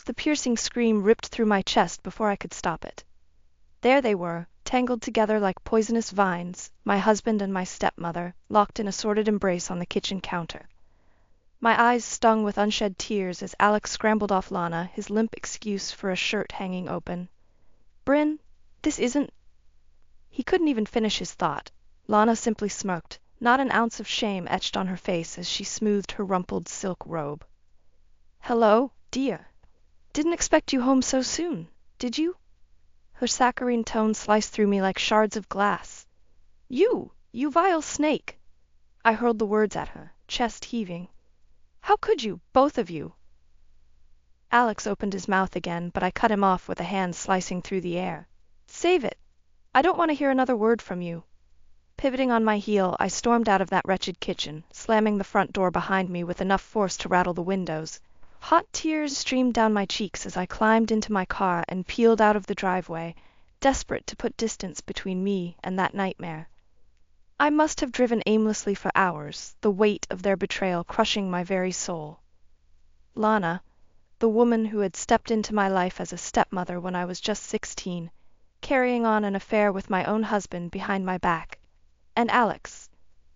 The piercing scream ripped through my chest before I could stop it. There they were, tangled together like poisonous vines, my husband and my stepmother, locked in a sordid embrace on the kitchen counter. My eyes stung with unshed tears as Alex scrambled off Lana, his limp excuse for a shirt hanging open. "Bryn, this isn't—" He couldn't even finish his thought. Lana simply smirked, not an ounce of shame etched on her face as she smoothed her rumpled silk robe. "Hello, dear. Didn't expect you home so soon, did you?" Her saccharine tone sliced through me like shards of glass. You vile snake!" I hurled the words at her, chest heaving. "How could you, both of you?" Alex opened his mouth again, but I cut him off with a hand slicing through the air. "Save it. I don't want to hear another word from you." Pivoting on my heel, I stormed out of that wretched kitchen, slamming the front door behind me with enough force to rattle the windows. Hot tears streamed down my cheeks as I climbed into my car and peeled out of the driveway, desperate to put distance between me and that nightmare. I must have driven aimlessly for hours, the weight of their betrayal crushing my very soul. Lana, the woman who had stepped into my life as a stepmother when I was just 16, carrying on an affair with my own husband behind my back, and Alex,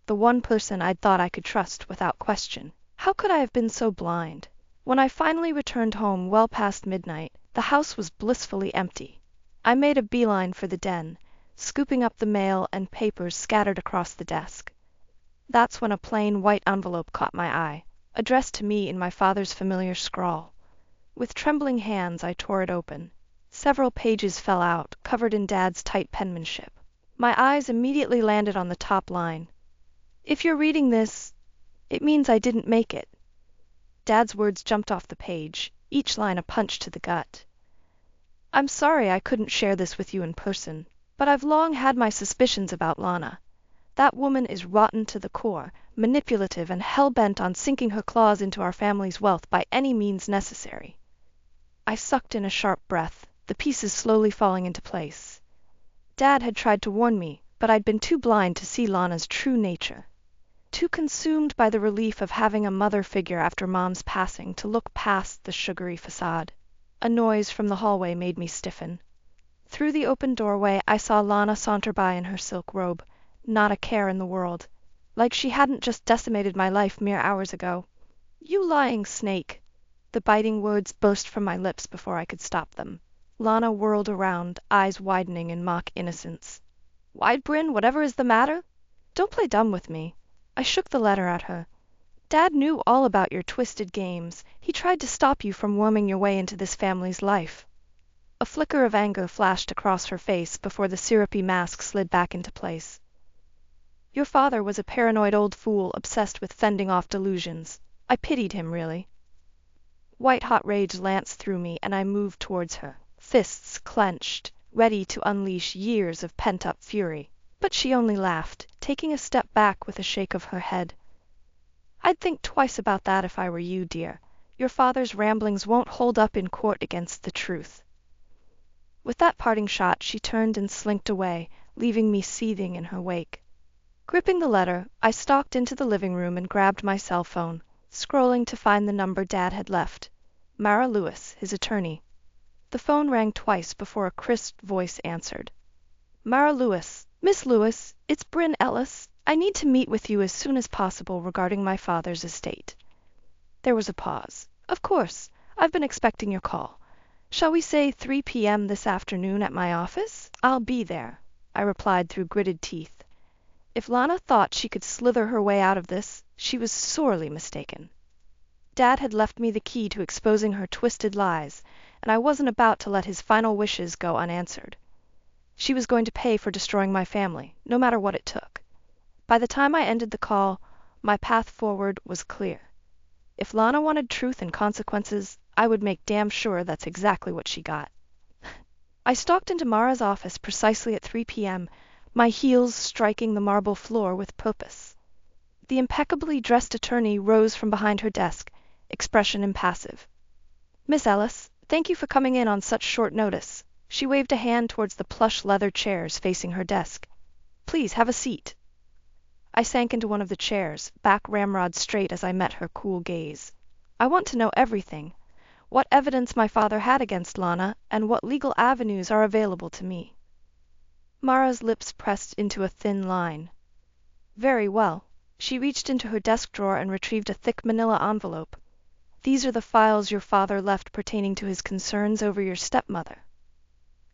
the one person I'd thought I could trust without question. How could I have been so blind? When I finally returned home well past midnight, the house was blissfully empty. I made a beeline for the den, scooping up the mail and papers scattered across the desk. That's when a plain white envelope caught my eye, addressed to me in my father's familiar scrawl. With trembling hands, I tore it open. Several pages fell out, covered in Dad's tight penmanship. My eyes immediately landed on the top line. "If you're reading this, it means I didn't make it." Dad's words jumped off the page, each line a punch to the gut. "I'm sorry I couldn't share this with you in person, but I've long had my suspicions about Lana. That woman is rotten to the core, manipulative and hell-bent on sinking her claws into our family's wealth by any means necessary." I sucked in a sharp breath, the pieces slowly falling into place. Dad had tried to warn me, but I'd been too blind to see Lana's true nature. Too consumed by the relief of having a mother figure after Mom's passing to look past the sugary facade. A noise from the hallway made me stiffen. Through the open doorway, I saw Lana saunter by in her silk robe, not a care in the world, like she hadn't just decimated my life mere hours ago. "You lying snake!" The biting words burst from my lips before I could stop them. Lana whirled around, eyes widening in mock innocence. "Why, Bryn, whatever is the matter? Don't play dumb with me." I shook the letter at her. "Dad knew all about your twisted games. He tried to stop you from worming your way into this family's life." A flicker of anger flashed across her face before the syrupy mask slid back into place. "Your father was a paranoid old fool obsessed with fending off delusions. I pitied him, really." White-hot rage lanced through me, and I moved towards her, fists clenched, ready to unleash years of pent-up fury. But she only laughed, taking a step back with a shake of her head. "I'd think twice about that if I were you, dear. Your father's ramblings won't hold up in court against the truth." With that parting shot, she turned and slinked away, leaving me seething in her wake. Gripping the letter, I stalked into the living room and grabbed my cell phone, scrolling to find the number Dad had left. Mara Lewis, his attorney. The phone rang twice before a crisp voice answered. "Mara Lewis. Miss Lewis, it's Bryn Ellis. I need to meet with you as soon as possible regarding my father's estate." There was a pause. "Of course. I've been expecting your call. Shall we say 3 p.m. this afternoon at my office? I'll be there," I replied through gritted teeth. If Lana thought she could slither her way out of this, she was sorely mistaken. Dad had left me the key to exposing her twisted lies, and I wasn't about to let his final wishes go unanswered. She was going to pay for destroying my family, no matter what it took. By the time I ended the call, my path forward was clear. If Lana wanted truth and consequences, I would make damn sure that's exactly what she got. I stalked into Mara's office precisely at 3 p.m., my heels striking the marble floor with purpose. The impeccably dressed attorney rose from behind her desk, expression impassive. "Miss Ellis, thank you for coming in on such short notice." She waved a hand towards the plush leather chairs facing her desk. "Please have a seat." I sank into one of the chairs, back ramrod straight as I met her cool gaze. "I want to know everything. what evidence my father had against Lana, and what legal avenues are available to me. Mara's lips pressed into a thin line. Very well. She reached into her desk drawer and retrieved a thick manila envelope. These are the files your father left pertaining to his concerns over your stepmother.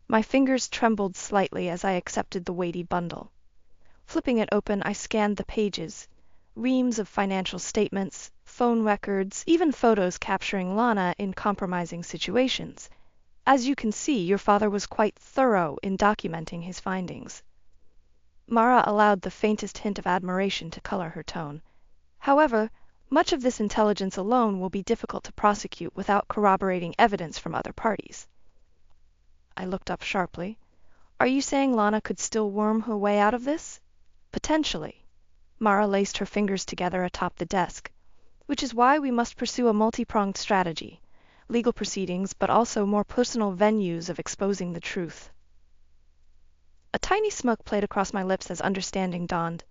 My fingers trembled slightly as I accepted the weighty bundle. Flipping it open, I scanned the pages. Reams of financial statements, phone records, even photos capturing Lana in compromising situations. As you can see, your father was quite thorough in documenting his findings. Mara allowed the faintest hint of admiration to color her tone. However, much of this intelligence alone will be difficult to prosecute without corroborating evidence from other parties. I looked up sharply. Are you saying Lana could still worm her way out of this? Potentially. Mara laced her fingers together atop the desk. Which is why we must pursue a multi-pronged strategy. Legal proceedings, but also more personal venues of exposing the truth. A tiny smirk played across my lips as understanding dawned.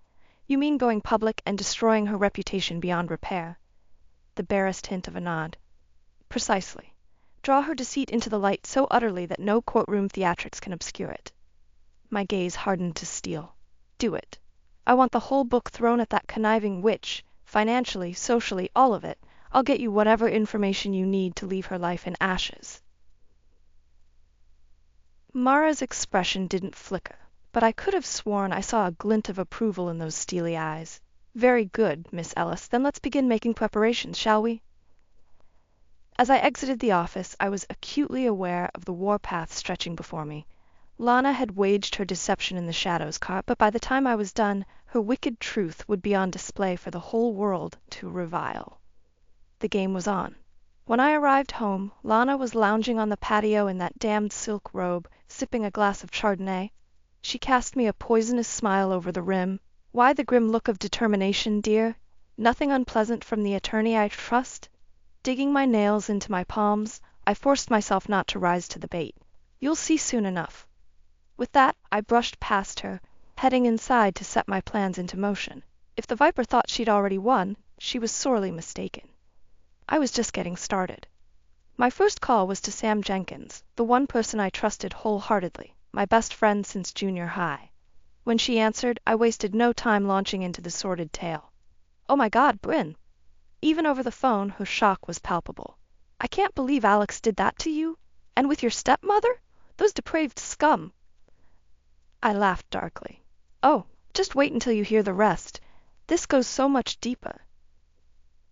You mean going public and destroying her reputation beyond repair? The barest hint of a nod. Precisely. Draw her deceit into the light so utterly that no courtroom theatrics can obscure it. My gaze hardened to steel. Do it. I want the whole book thrown at that conniving witch, financially, socially, all of it. I'll get you whatever information you need to leave her life in ashes. Mara's expression didn't flicker, but I could have sworn I saw a glint of approval in those steely eyes. Very good, Miss Ellis, then let's begin making preparations, shall we? As I exited the office, I was acutely aware of the warpath stretching before me. Lana had waged her deception in the shadows, but by the time I was done, her wicked truth would be on display for the whole world to revile. The game was on. When I arrived home, Lana was lounging on the patio in that damned silk robe, sipping a glass of Chardonnay. She cast me a poisonous smile over the rim. Why the grim look of determination, dear? Nothing unpleasant from the attorney I trust? Digging my nails into my palms, I forced myself not to rise to the bait. You'll see soon enough. With that, I brushed past her, heading inside to set my plans into motion. If the Viper thought she'd already won, she was sorely mistaken. I was just getting started. My first call was to Sam Jenkins, the one person I trusted wholeheartedly, my best friend since junior high. When she answered, I wasted no time launching into the sordid tale. Oh my God, Bryn! Even over the phone, her shock was palpable. I can't believe Alex did that to you? And with your stepmother? Those depraved scum! I laughed darkly. Oh, just wait until you hear the rest. This goes so much deeper.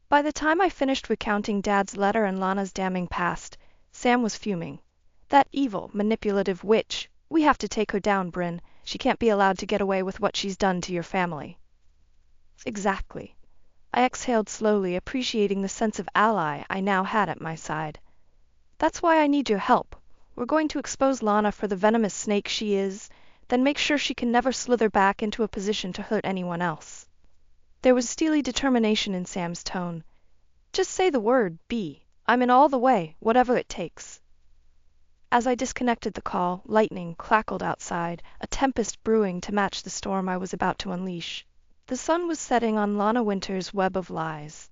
By the time I finished recounting Dad's letter and Lana's damning past, Sam was fuming. That evil, manipulative witch. We have to take her down, Bryn. She can't be allowed to get away with what she's done to your family. Exactly. I exhaled slowly, appreciating the sense of ally I now had at my side. That's why I need your help. We're going to expose Lana for the venomous snake she is, then make sure she can never slither back into a position to hurt anyone else. There was steely determination in Sam's tone. Just say the word, B. I'm in all the way, whatever it takes. As I disconnected the call, lightning crackled outside, a tempest brewing to match the storm I was about to unleash. The sun was setting on Lana Winter's web of lies.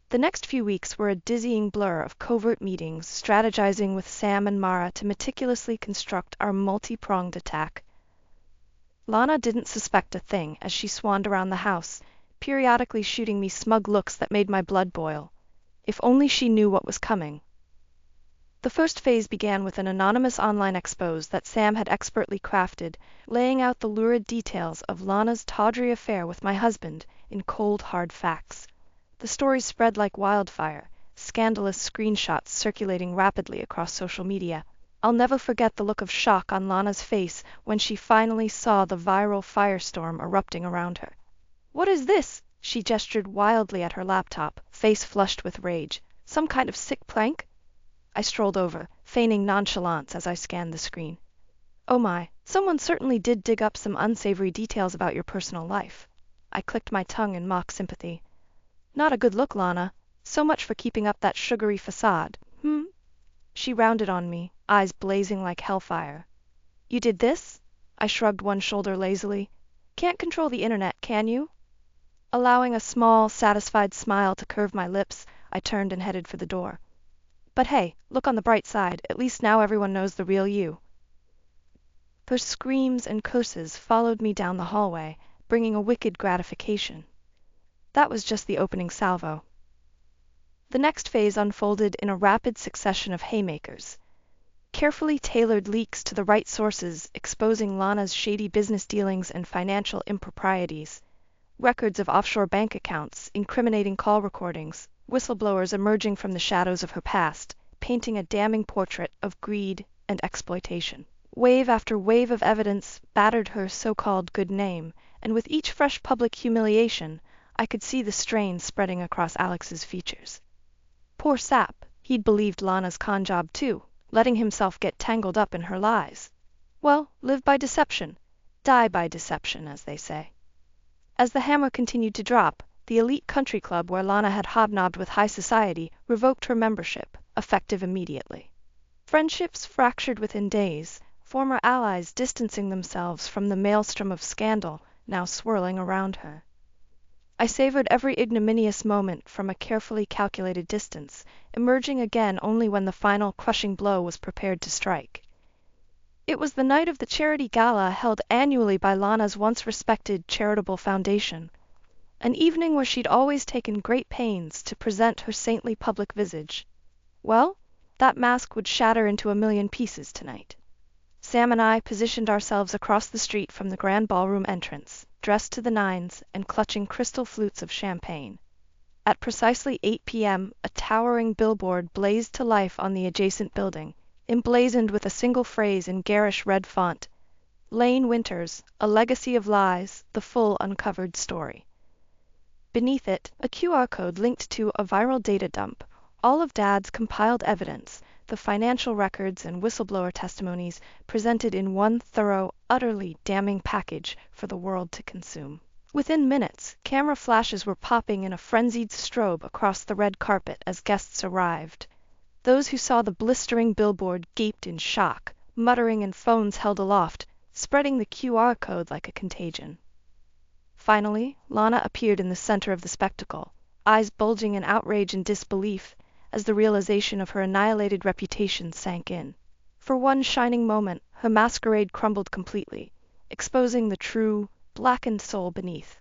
The next few weeks were a dizzying blur of covert meetings, strategizing with Sam and Mara to meticulously construct our multi-pronged attack. Lana didn't suspect a thing as she swanned around the house, periodically shooting me smug looks that made my blood boil. If only she knew what was coming. The first phase began with an anonymous online expose that Sam had expertly crafted, laying out the lurid details of Lana's tawdry affair with my husband in cold, hard facts. The story spread like wildfire, scandalous screenshots circulating rapidly across social media. I'll never forget the look of shock on Lana's face when she finally saw the viral firestorm erupting around her. What is this? She gestured wildly at her laptop, face flushed with rage. Some kind of sick prank? I strolled over, feigning nonchalance as I scanned the screen. Oh my, someone certainly did dig up some unsavory details about your personal life. I clicked my tongue in mock sympathy. Not a good look, Lana. So much for keeping up that sugary facade. She rounded on me, eyes blazing like hellfire. You did this? I shrugged one shoulder lazily. Can't control the internet, can you? Allowing a small, satisfied smile to curve my lips, I turned and headed for the door. But hey, look on the bright side, at least now everyone knows the real you. Her screams and curses followed me down the hallway, bringing a wicked gratification. That was just the opening salvo. The next phase unfolded in a rapid succession of haymakers. Carefully tailored leaks to the right sources exposing Lana's shady business dealings and financial improprieties. Records of offshore bank accounts, incriminating call recordings, whistleblowers emerging from the shadows of her past, painting a damning portrait of greed and exploitation. Wave after wave of evidence battered her so-called good name, and with each fresh public humiliation, I could see the strain spreading across Alex's features. Poor sap, he'd believed Lana's con job too, letting himself get tangled up in her lies. Well, live by deception, die by deception, as they say. As the hammer continued to drop, the elite country club where Lana had hobnobbed with high society revoked her membership, effective immediately. Friendships fractured within days, former allies distancing themselves from the maelstrom of scandal now swirling around her. I savored every ignominious moment from a carefully calculated distance, emerging again only when the final crushing blow was prepared to strike. It was the night of the charity gala held annually by Lana's once respected charitable foundation, an evening where she'd always taken great pains to present her saintly public visage. Well, that mask would shatter into a million pieces tonight. Sam and I positioned ourselves across the street from the grand ballroom entrance, dressed to the nines and clutching crystal flutes of champagne. At precisely 8 p.m., a towering billboard blazed to life on the adjacent building, emblazoned with a single phrase in garish red font: Lane Winters, a legacy of lies, the full uncovered story. Beneath it, a QR code linked to a viral data dump, all of Dad's compiled evidence, the financial records and whistleblower testimonies presented in one thorough, utterly damning package for the world to consume. Within minutes, camera flashes were popping in a frenzied strobe across the red carpet as guests arrived. Those who saw the blistering billboard gaped in shock, muttering in phones held aloft, spreading the QR code like a contagion. Finally, Lana appeared in the center of the spectacle, eyes bulging in outrage and disbelief, as the realization of her annihilated reputation sank in. For one shining moment, her masquerade crumbled completely, exposing the true, blackened soul beneath.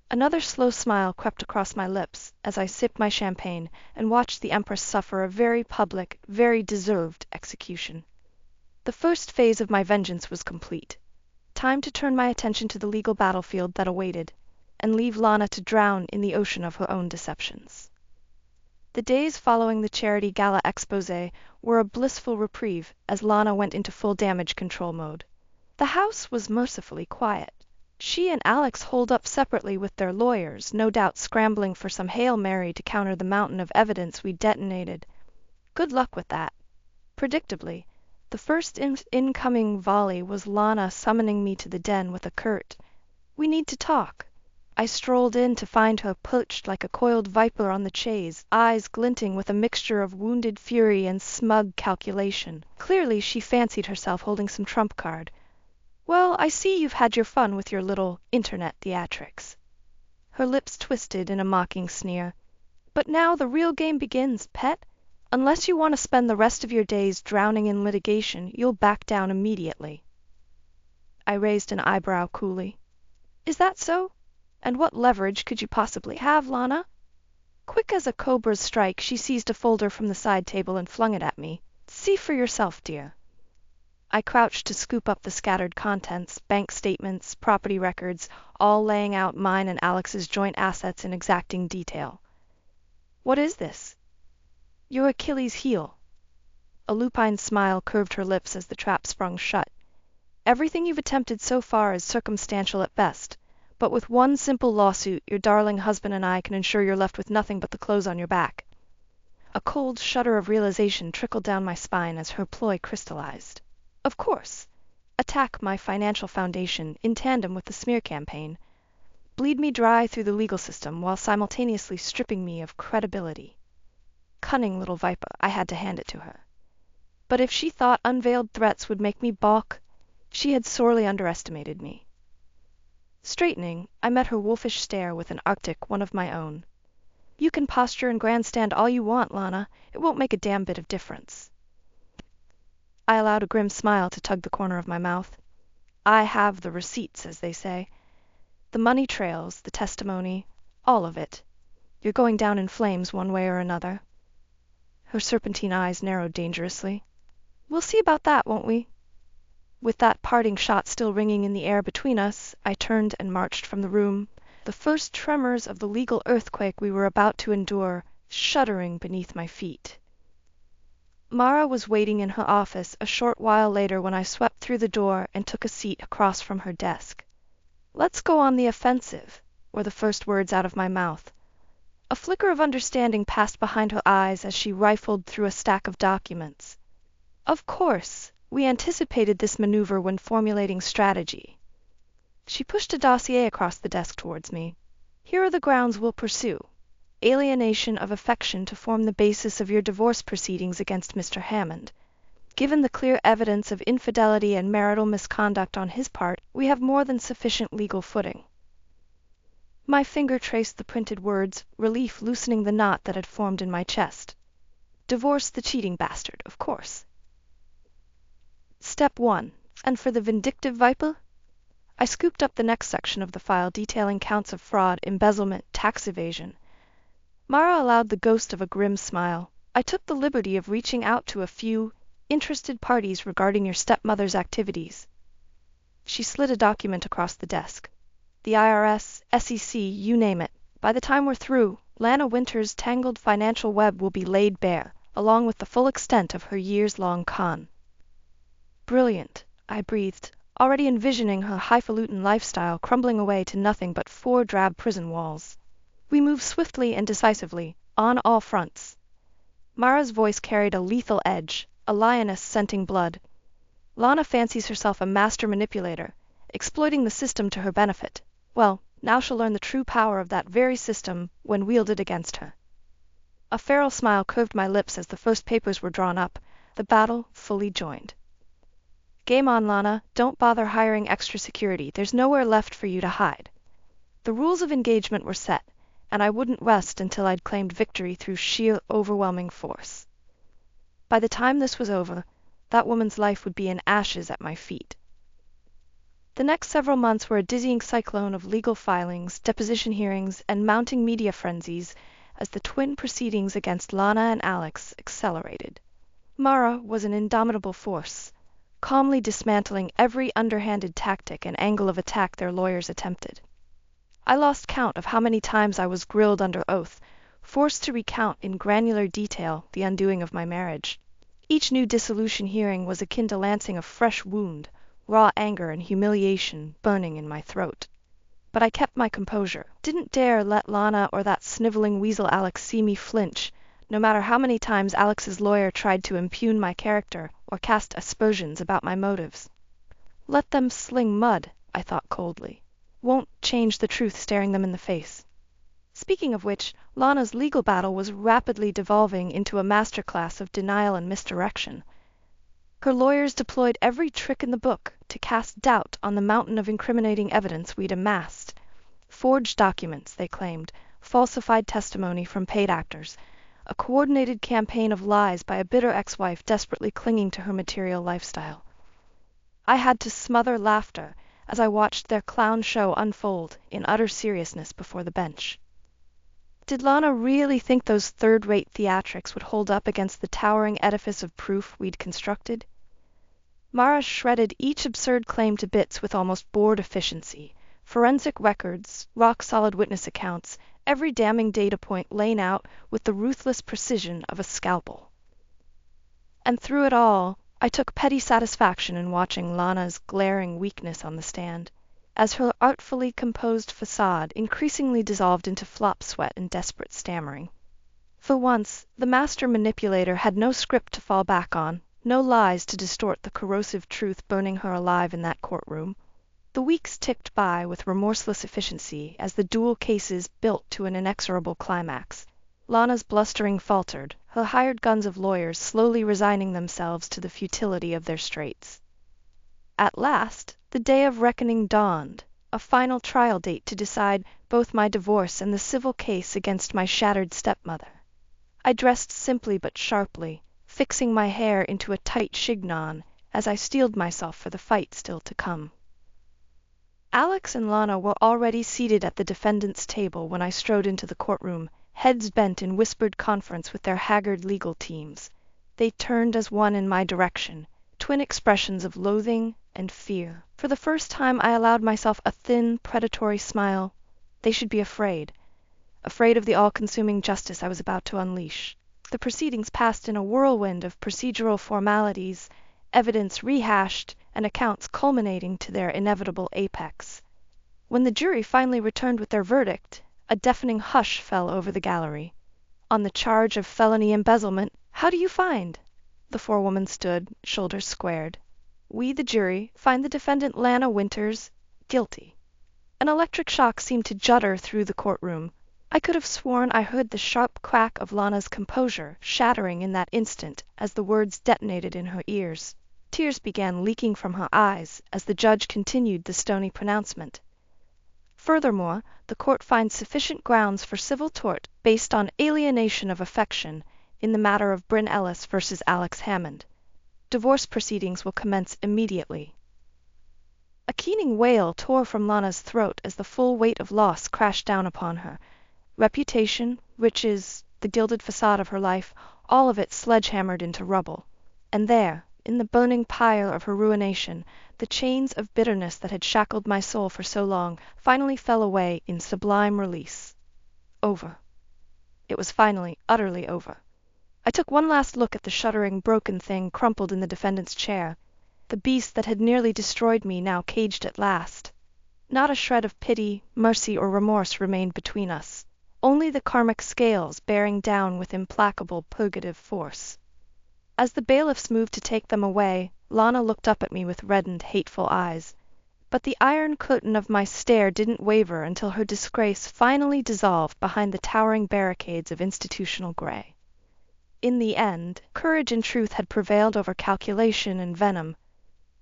Another slow smile crept across my lips as I sipped my champagne and watched the Empress suffer a very public, very deserved execution. The first phase of my vengeance was complete. Time to turn my attention to the legal battlefield that awaited, and leave Lana to drown in the ocean of her own deceptions. The days following the charity gala expose were a blissful reprieve as Lana went into full damage control mode. The house was mercifully quiet. She and Alex holed up separately with their lawyers, no doubt scrambling for some Hail Mary to counter the mountain of evidence we detonated. Good luck with that. Predictably, the first incoming volley was Lana summoning me to the den with a curt, "We need to talk." I strolled in to find her perched like a coiled viper on the chaise, eyes glinting with a mixture of wounded fury and smug calculation. Clearly she fancied herself holding some trump card. "Well, I see you've had your fun with your little internet theatrics." Her lips twisted in a mocking sneer. "But now the real game begins, pet. Unless you want to spend the rest of your days drowning in litigation, you'll back down immediately." I raised an eyebrow coolly. "Is that so? And what leverage could you possibly have, Lana?" Quick as a cobra's strike, she seized a folder from the side table and flung it at me. "See for yourself, dear." I crouched to scoop up the scattered contents, bank statements, property records, all laying out mine and Alex's joint assets in exacting detail. "What is this?" "Your Achilles' heel." A lupine smile curved her lips as the trap sprung shut. "Everything you've attempted so far is circumstantial at best. But with one simple lawsuit, your darling husband and I can ensure you're left with nothing but the clothes on your back." A cold shudder of realization trickled down my spine as her ploy crystallized. Of course. Attack my financial foundation in tandem with the smear campaign. Bleed me dry through the legal system while simultaneously stripping me of credibility. Cunning little viper, I had to hand it to her. But if she thought unveiled threats would make me balk, she had sorely underestimated me. Straightening, I met her wolfish stare with an arctic one of my own. You can posture and grandstand all you want, Lana. It won't make a damn bit of difference. I allowed a grim smile to tug the corner of my mouth. I have the receipts, as they say. The money trails, the testimony, all of it. You're going down in flames one way or another. Her serpentine eyes narrowed dangerously. We'll see about that, won't we? With that parting shot still ringing in the air between us, I turned and marched from the room, the first tremors of the legal earthquake we were about to endure shuddering beneath my feet. Mara was waiting in her office a short while later when I swept through the door and took a seat across from her desk. "Let's go on the offensive," were the first words out of my mouth. A flicker of understanding passed behind her eyes as she rifled through a stack of documents. "Of course, we anticipated this maneuver when formulating strategy." She pushed a dossier across the desk towards me. "Here are the grounds we'll pursue. Alienation of affection to form the basis of your divorce proceedings against Mr. Hammond. Given the clear evidence of infidelity and marital misconduct on his part, we have more than sufficient legal footing." My finger traced the printed words, relief loosening the knot that had formed in my chest. Divorce the cheating bastard, of course. Step 1. And for the vindictive viper? I scooped up the next section of the file detailing counts of fraud, embezzlement, tax evasion. Mara allowed the ghost of a grim smile. "I took the liberty of reaching out to a few interested parties regarding your stepmother's activities." She slid a document across the desk. "The IRS, SEC, you name it. By the time we're through, Lana Winter's tangled financial web will be laid bare, along with the full extent of her years-long con." "Brilliant," I breathed, already envisioning her highfalutin lifestyle crumbling away to nothing but 4 drab prison walls. We moved swiftly and decisively, on all fronts. Mara's voice carried a lethal edge, a lioness scenting blood. "Lana fancies herself a master manipulator, exploiting the system to her benefit. Well, now she'll learn the true power of that very system when wielded against her." A feral smile curved my lips as the first papers were drawn up, the battle fully joined. "Game on, Lana. Don't bother hiring extra security. There's nowhere left for you to hide." The rules of engagement were set, and I wouldn't rest until I'd claimed victory through sheer overwhelming force. By the time this was over, that woman's life would be in ashes at my feet. The next several months were a dizzying cyclone of legal filings, deposition hearings, and mounting media frenzies as the twin proceedings against Lana and Alex accelerated. Mara was an indomitable force, calmly dismantling every underhanded tactic and angle of attack their lawyers attempted. I lost count of how many times I was grilled under oath, forced to recount in granular detail the undoing of my marriage. Each new dissolution hearing was akin to lancing a fresh wound, raw anger and humiliation burning in my throat. But I kept my composure, didn't dare let Lana or that sniveling weasel Alex see me flinch, no matter how many times Alex's lawyer tried to impugn my character or cast aspersions about my motives. Let them sling mud, I thought coldly. Won't change the truth staring them in the face. Speaking of which, Lana's legal battle was rapidly devolving into a masterclass of denial and misdirection. Her lawyers deployed every trick in the book to cast doubt on the mountain of incriminating evidence we'd amassed. Forged documents, they claimed, falsified testimony from paid actors, a coordinated campaign of lies by a bitter ex-wife desperately clinging to her material lifestyle. I had to smother laughter as I watched their clown show unfold in utter seriousness before the bench. Did Lana really think those third-rate theatrics would hold up against the towering edifice of proof we'd constructed? Mara shredded each absurd claim to bits with almost bored efficiency. Forensic records, rock-solid witness accounts, every damning data point laid out with the ruthless precision of a scalpel. And through it all, I took petty satisfaction in watching Lana's glaring weakness on the stand, as her artfully composed facade increasingly dissolved into flop sweat and desperate stammering. For once, the master manipulator had no script to fall back on, no lies to distort the corrosive truth burning her alive in that courtroom. The weeks ticked by with remorseless efficiency as the dual cases built to an inexorable climax. Lana's blustering faltered, her hired guns of lawyers slowly resigning themselves to the futility of their straits. At last, the day of reckoning dawned. a final trial date to decide both my divorce and the civil case against my shattered stepmother. I dressed simply but sharply, fixing my hair into a tight chignon as I steeled myself for the fight still to come. Alex and Lana were already seated at the defendant's table when I strode into the courtroom, heads bent in whispered conference with their haggard legal teams. They turned as one in my direction, twin expressions of loathing and fear. For the first time I allowed myself a thin, predatory smile. They should be afraid of the all-consuming justice I was about to unleash. The proceedings passed in a whirlwind of procedural formalities, evidence rehashed, and accounts culminating to their inevitable apex. When the jury finally returned with their verdict, a deafening hush fell over the gallery. On the charge of felony embezzlement, how do you find? The forewoman stood, shoulders squared. We, the jury, find the defendant Lana Winters guilty. An electric shock seemed to judder through the courtroom. I could have sworn I heard the sharp crack of Lana's composure shattering in that instant as the words detonated in her ears. Tears began leaking from her eyes as the judge continued the stony pronouncement. Furthermore, the court finds sufficient grounds for civil tort based on alienation of affection in the matter of Bryn Ellis versus Alex Hammond. Divorce proceedings will commence immediately. A keening wail tore from Lana's throat as the full weight of loss crashed down upon her. Reputation, riches, the gilded facade of her life, all of it sledge-hammered into rubble. And there, in the burning pyre of her ruination, the chains of bitterness that had shackled my soul for so long finally fell away in sublime release. Over. It was finally, utterly over. I took one last look at the shuddering, broken thing crumpled in the defendant's chair. The beast that had nearly destroyed me now caged at last. Not a shred of pity, mercy, or remorse remained between us. Only the karmic scales bearing down with implacable purgative force. As the bailiffs moved to take them away, Lana looked up at me with reddened, hateful eyes. But the iron curtain of my stare didn't waver until her disgrace finally dissolved behind the towering barricades of institutional gray. In the end, courage and truth had prevailed over calculation and venom,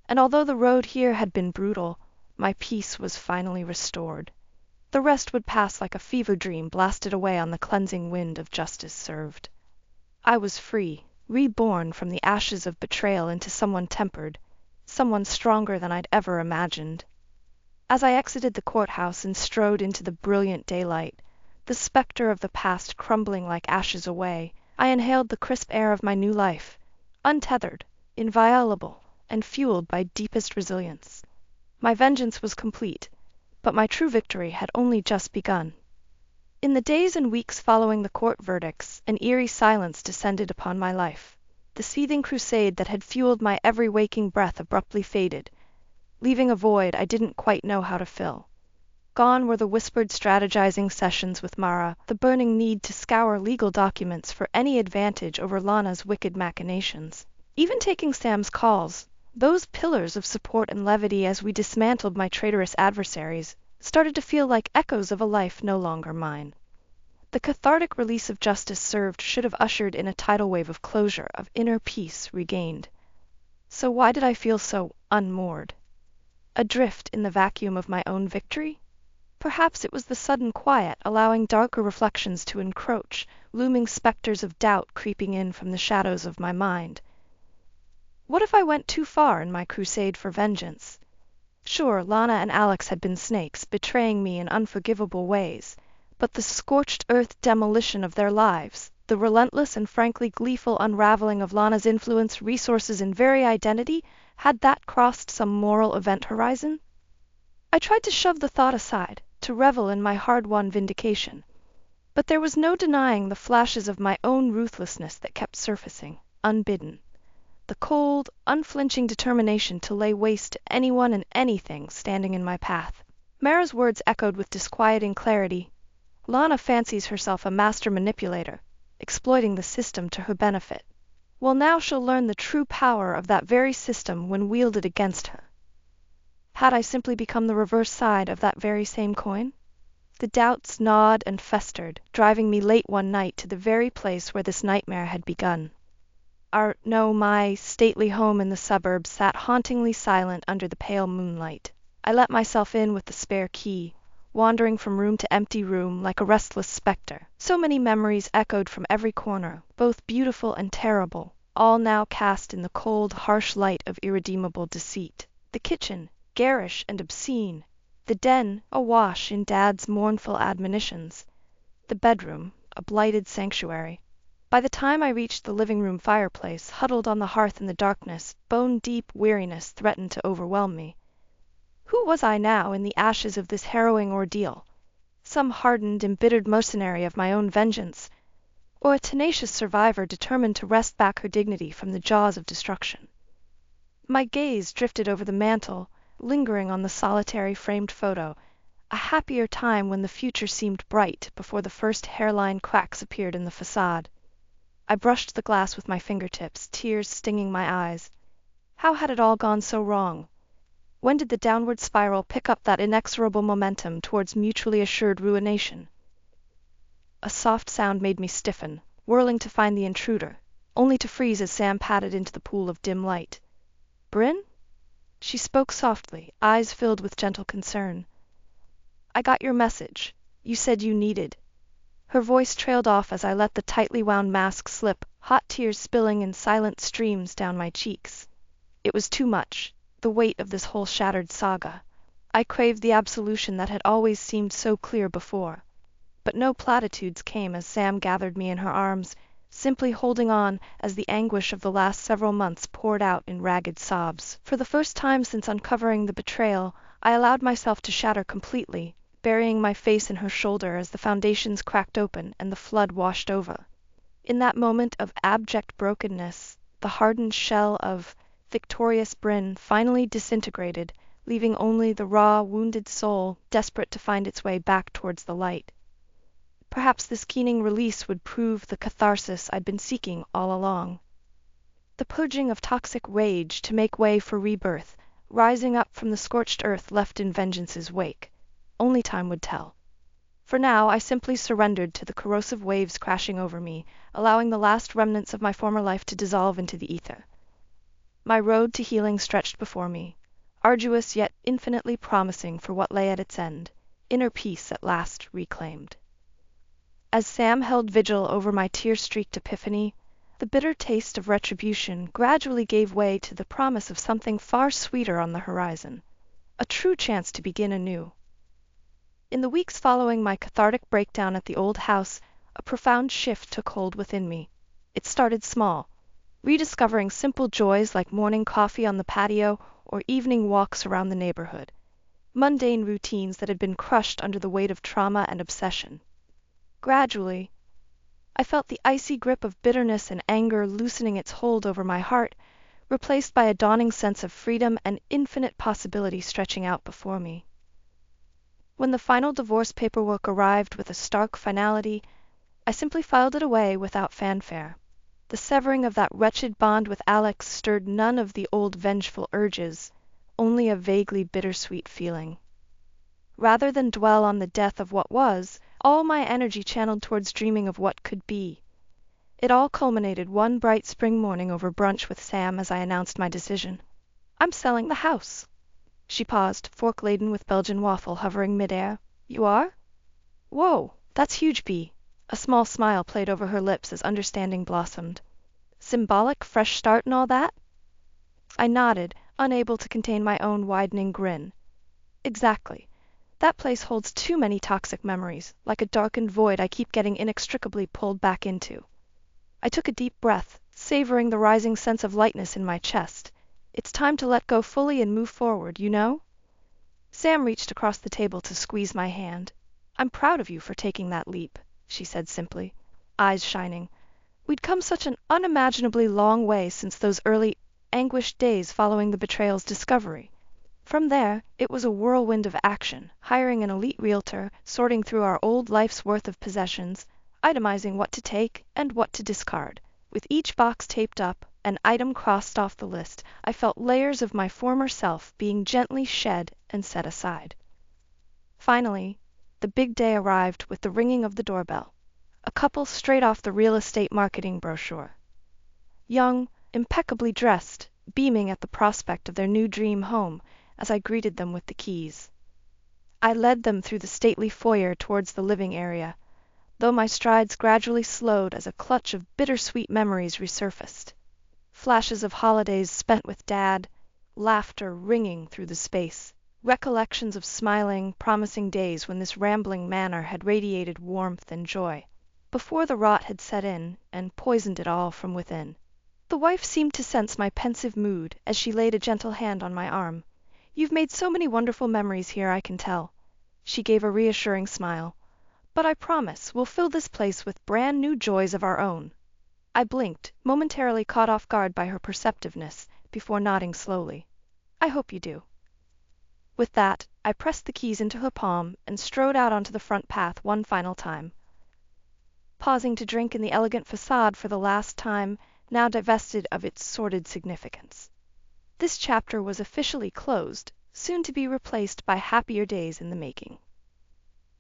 and although the road here had been brutal, my peace was finally restored. The rest would pass like a fever dream blasted away on the cleansing wind of justice served. I was free, reborn from the ashes of betrayal into someone tempered, someone stronger than I'd ever imagined. As I exited the courthouse and strode into the brilliant daylight, the specter of the past crumbling like ashes away, I inhaled the crisp air of my new life, untethered, inviolable, and fueled by deepest resilience. My vengeance was complete, but my true victory had only just begun. In the days and weeks following the court verdicts, an eerie silence descended upon my life. The seething crusade that had fueled my every waking breath abruptly faded, leaving a void I didn't quite know how to fill. Gone were the whispered strategizing sessions with Mara, the burning need to scour legal documents for any advantage over Lana's wicked machinations. Even taking Sam's calls, those pillars of support and levity as we dismantled my traitorous adversaries, started to feel like echoes of a life no longer mine. The cathartic release of justice served should have ushered in a tidal wave of closure, of inner peace regained. So why did I feel so unmoored? Adrift in the vacuum of my own victory? Perhaps it was the sudden quiet allowing darker reflections to encroach, looming specters of doubt creeping in from the shadows of my mind. What if I went too far in my crusade for vengeance? Sure, Lana and Alex had been snakes, betraying me in unforgivable ways, but the scorched earth demolition of their lives, the relentless and frankly gleeful unraveling of Lana's influence, resources, and very identity, had that crossed some moral event horizon? I tried to shove the thought aside, to revel in my hard-won vindication, but there was no denying the flashes of my own ruthlessness that kept surfacing, unbidden. The cold, unflinching determination to lay waste to anyone and anything standing in my path. Mara's words echoed with disquieting clarity. Lana fancies herself a master manipulator, exploiting the system to her benefit. Well, now she'll learn the true power of that very system when wielded against her. Had I simply become the reverse side of that very same coin? The doubts gnawed and festered, driving me late one night to the very place where this nightmare had begun. My stately home in the suburbs sat hauntingly silent under the pale moonlight. I let myself in with the spare key, wandering from room to empty room like a restless spectre. So many memories echoed from every corner, both beautiful and terrible, all now cast in the cold, harsh light of irredeemable deceit. The kitchen, garish and obscene. The den, awash in Dad's mournful admonitions. The bedroom, a blighted sanctuary. By the time I reached the living room fireplace, huddled on the hearth in the darkness, bone-deep weariness threatened to overwhelm me. Who was I now in the ashes of this harrowing ordeal? Some hardened, embittered mercenary of my own vengeance, or a tenacious survivor determined to wrest back her dignity from the jaws of destruction? My gaze drifted over the mantel, lingering on the solitary framed photo, a happier time when the future seemed bright before the first hairline cracks appeared in the facade. I brushed the glass with my fingertips, tears stinging my eyes. How had it all gone so wrong? When did the downward spiral pick up that inexorable momentum towards mutually assured ruination? A soft sound made me stiffen, whirling to find the intruder, only to freeze as Sam padded into the pool of dim light. "Bryn?" She spoke softly, eyes filled with gentle concern. "I got your message. You said you needed—" Her voice trailed off as I let the tightly wound mask slip, hot tears spilling in silent streams down my cheeks. It was too much, the weight of this whole shattered saga. I craved the absolution that had always seemed so clear before. But no platitudes came as Sam gathered me in her arms, simply holding on as the anguish of the last several months poured out in ragged sobs. For the first time since uncovering the betrayal, I allowed myself to shatter completely, burying my face in her shoulder as the foundations cracked open and the flood washed over. In that moment of abject brokenness, the hardened shell of victorious Bryn finally disintegrated, leaving only the raw, wounded soul desperate to find its way back towards the light. Perhaps this keening release would prove the catharsis I'd been seeking all along. The purging of toxic rage to make way for rebirth, rising up from the scorched earth left in vengeance's wake. Only time would tell. For now, I simply surrendered to the corrosive waves crashing over me, allowing the last remnants of my former life to dissolve into the ether. My road to healing stretched before me, arduous yet infinitely promising for what lay at its end, inner peace at last reclaimed. As Sam held vigil over my tear-streaked epiphany, the bitter taste of retribution gradually gave way to the promise of something far sweeter on the horizon, a true chance to begin anew. In the weeks following my cathartic breakdown at the old house, a profound shift took hold within me. It started small, rediscovering simple joys like morning coffee on the patio or evening walks around the neighborhood, mundane routines that had been crushed under the weight of trauma and obsession. Gradually, I felt the icy grip of bitterness and anger loosening its hold over my heart, replaced by a dawning sense of freedom and infinite possibility stretching out before me. When the final divorce paperwork arrived with a stark finality, I simply filed it away without fanfare. The severing of that wretched bond with Alex stirred none of the old vengeful urges, only a vaguely bittersweet feeling. Rather than dwell on the death of what was, all my energy channeled towards dreaming of what could be. It all culminated one bright spring morning over brunch with Sam as I announced my decision. "I'm selling the house." She paused, fork laden with Belgian waffle hovering midair. "You are?" "Whoa, that's huge, B." A small smile played over her lips as understanding blossomed. "Symbolic fresh start and all that?" I nodded, unable to contain my own widening grin. "Exactly. That place holds too many toxic memories, like a darkened void I keep getting inextricably pulled back into." I took a deep breath, savoring the rising sense of lightness in my chest. It's time to let go fully and move forward, you know? Sam reached across the table to squeeze my hand. "I'm proud of you for taking that leap," she said simply, eyes shining. We'd come such an unimaginably long way since those early, anguished days following the betrayal's discovery. From there, it was a whirlwind of action, hiring an elite realtor, sorting through our old life's worth of possessions, itemizing what to take and what to discard. With each box taped up, an item crossed off the list, I felt layers of my former self being gently shed and set aside. Finally, the big day arrived with the ringing of the doorbell. A couple straight off the real estate marketing brochure. Young, impeccably dressed, beaming at the prospect of their new dream home, as I greeted them with the keys. I led them through the stately foyer towards the living area, though my strides gradually slowed as a clutch of bittersweet memories resurfaced. Flashes of holidays spent with Dad, laughter ringing through the space, recollections of smiling, promising days when this rambling manor had radiated warmth and joy, before the rot had set in and poisoned it all from within. The wife seemed to sense my pensive mood as she laid a gentle hand on my arm. "You've made so many wonderful memories here, I can tell." She gave a reassuring smile. "But I promise we'll fill this place with brand new joys of our own." I blinked, momentarily caught off guard by her perceptiveness, before nodding slowly. "I hope you do." With that, I pressed the keys into her palm and strode out onto the front path one final time, pausing to drink in the elegant facade for the last time, now divested of its sordid significance. This chapter was officially closed, soon to be replaced by happier days in the making.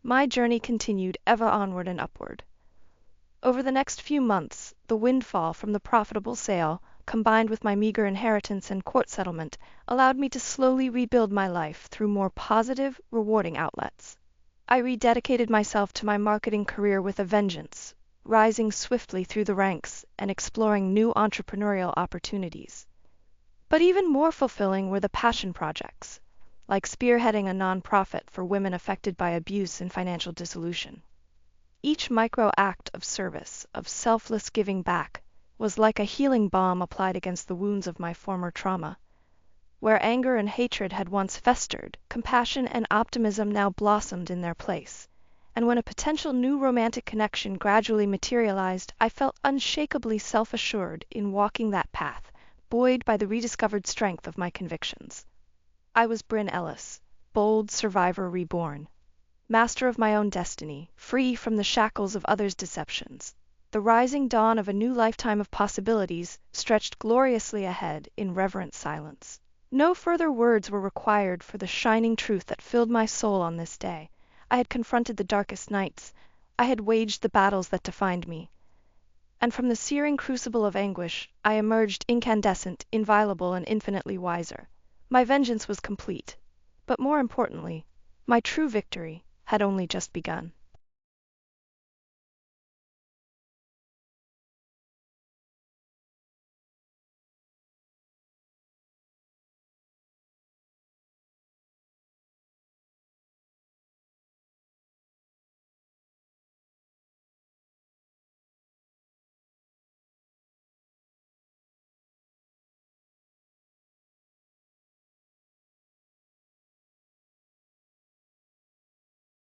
My journey continued ever onward and upward. Over the next few months, the windfall from the profitable sale, combined with my meager inheritance and court settlement, allowed me to slowly rebuild my life through more positive, rewarding outlets. I rededicated myself to my marketing career with a vengeance, rising swiftly through the ranks and exploring new entrepreneurial opportunities. But even more fulfilling were the passion projects, like spearheading a nonprofit for women affected by abuse and financial dissolution. Each micro act of service, of selfless giving back, was like a healing balm applied against the wounds of my former trauma. Where anger and hatred had once festered, compassion and optimism now blossomed in their place. And when a potential new romantic connection gradually materialized, I felt unshakably self-assured in walking that path, buoyed by the rediscovered strength of my convictions. I was Bryn Ellis, bold survivor reborn, master of my own destiny, free from the shackles of others' deceptions. The rising dawn of a new lifetime of possibilities stretched gloriously ahead in reverent silence. No further words were required for the shining truth that filled my soul on this day. I had confronted the darkest nights. I had waged the battles that defined me. And from the searing crucible of anguish, I emerged incandescent, inviolable, and infinitely wiser. My vengeance was complete. But more importantly, my true victory had only just begun.